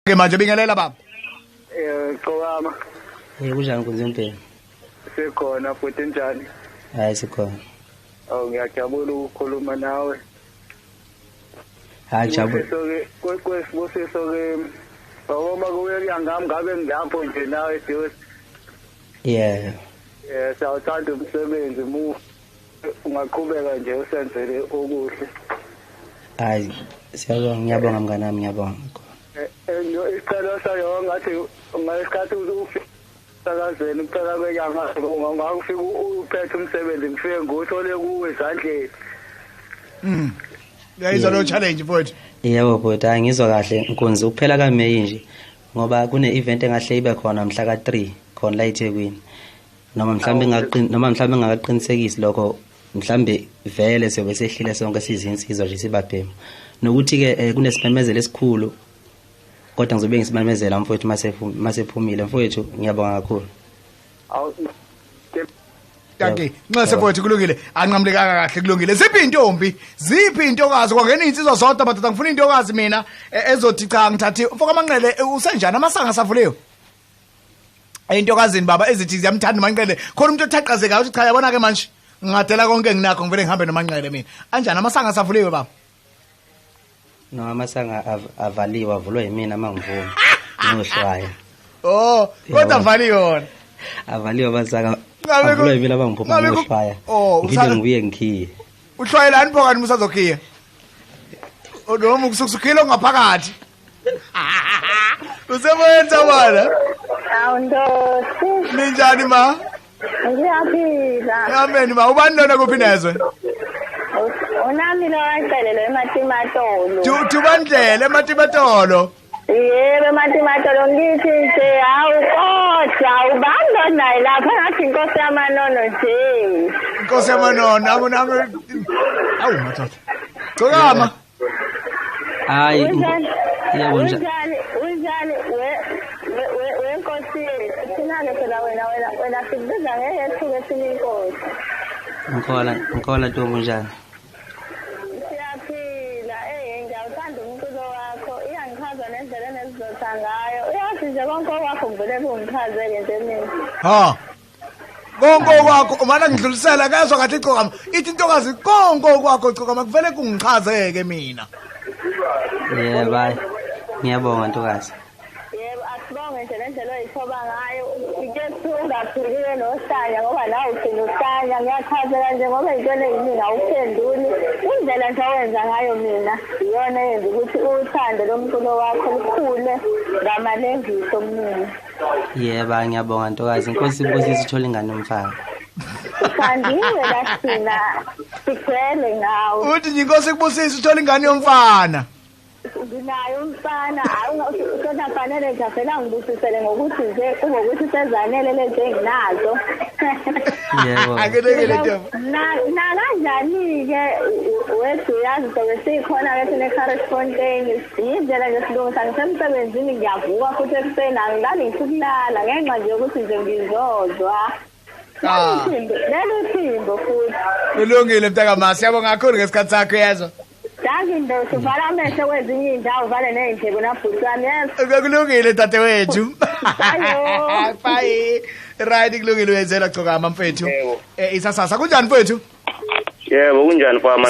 Ke manje bingelela baba. Qokama. Kunjani kunzempela? Sikhona futhi njani? Hayi sikhona. Awu ngiyajabula ukukhuluma nawe. Hayi jabula. Kwesibusiso ke ngoba kuya ngami ngabe ngilapho nje nawe Diyos. Yeah. Sawuthanda umsebenzi ungaqhubeka nje usenzele okuhle. Hayi siyabonga ngiyabonga mngani wami ngiyabonga. Isicelo sayo ngathi ngesikhathi usakazeni ukuphela kwenyanga ungafika uphethe umsebenzi ngifike nguthole kuwe ezandleni. Uyayizwa lo challenge mfowethu. Yebo bhuti angizwa kahle Nkunzi ukuphela kaMeyi nje ngoba kune event engahle ibe khona mhla ka3 khona la eThekwini. Noma mhlambe ngakaqinisekisi lokho mhlambe vele siyobe sehlile sonke sizinsizwa nje sibabhemu. Nokuthi ke kunesimemezelo esikhulu kodwa ngizobe ngisimemezela mfowethu masephumile mfowethu ngiyabonga kakhulu. Kanti nxa sefowethu kulungile anqamlekanga kahle kulungile. Ziphi intokazi kwangena insizwa zodwa madoda ngifuna intokazi mina ezothi cha ngithathi mfoka Manqele usenjani amasanga savuleyo. Intokazini baba ezithi ziyamthanda uManqele khona umuntu othaqazeka uthi cha yabona ke manje ngingadela konke nginakho ngivele ngihambe noManqele mina. Anjani amasanga savuleyo baba? No amasanga avaliwe avulwa yimina mangivuma. Ngohlwaya. Oh kodwa avaliwe yona. Avaliwe abasaka avulwa yimina abangiphuma ngohlwaya. Ngide ngibuye ngikhiye. Uhlwayelani phokani musazokhiya? Noma ukusukhilo ngaphakathi. Usebenza wena? Awundosi. Ninjani ma? Ngiyaphila. Amen ma ubani lona kuphi nezwe? Unami lo wacelelwe eMatimatolo. Tubandlele eMatimatolo. Yebo eMatimatolo ngithi nje hawu kodwa ubando naye lapha ngathi inkosi yamanono nje. Inkosi yamanono akunami. Awu mathatha. Qokama. Hayi yebo nje. Unjani wenkosi thina-ke phela wena sikubiza ngeyethuke thina inkosi. Ngikhola Ntombi njani? Siyaphila ngiyawuthanda umculo wakho iyangichaza nendlela enezizotha ngayo uyazi nje konke okwakho ngivele kungichazeke nje mina. Ha konke okwakho umana ngidlulisela kezwa kathi Qokama ithi intokazi konke okwakho Qokama kuvele kungichazeke mina. Yeah bye. Ngiyabonga ntokazi. Yebo asibonge nje lendlela oyithoba ngayo ike ungaphilile noShanya ngoba nawe uthini uShanya ngiyachazela nje ngoba intweni yini awuphenduli indlela nje owenza ngayo mina iyona yenza ukuthi uthande lo mculo wakho lukhule ngamalengiso mina. Yebo ngiyabonga ntokazi inkosi ibusise ithola ingane yomfana. Uthandiwe lathina sigcwele ngawe. Uthi inkosi kubusisa uthola ingane yomfana. Nginayo umfana awungakusona fanele nje phela ngibusisele ngokuthi nje kube ukuthi sezanele lezi enginazo. Yebo. Akelekele Ntombi. Na kanjani ke wethu yazi sobe sikhona ke sine correspondent indlela nje silungisa ngisemsebenzini ngiyavuka futhi ekuseni angilali ngisukulala ngenxa nje ukuthi nje ngizozwa. Lelo futhi. Kulungile mntaka siyabonga kakhulu ngesikhathi sakho yezwa. Danke uvala amehlo kwezinye indawo uvale ney'ndlebe nabhuti wami yes. Kulungile dadewethu. Bye. Right kulungile uyenzela Qokama mfethu. Isasasa kunjani mfethu? Yebo kunjani mfama?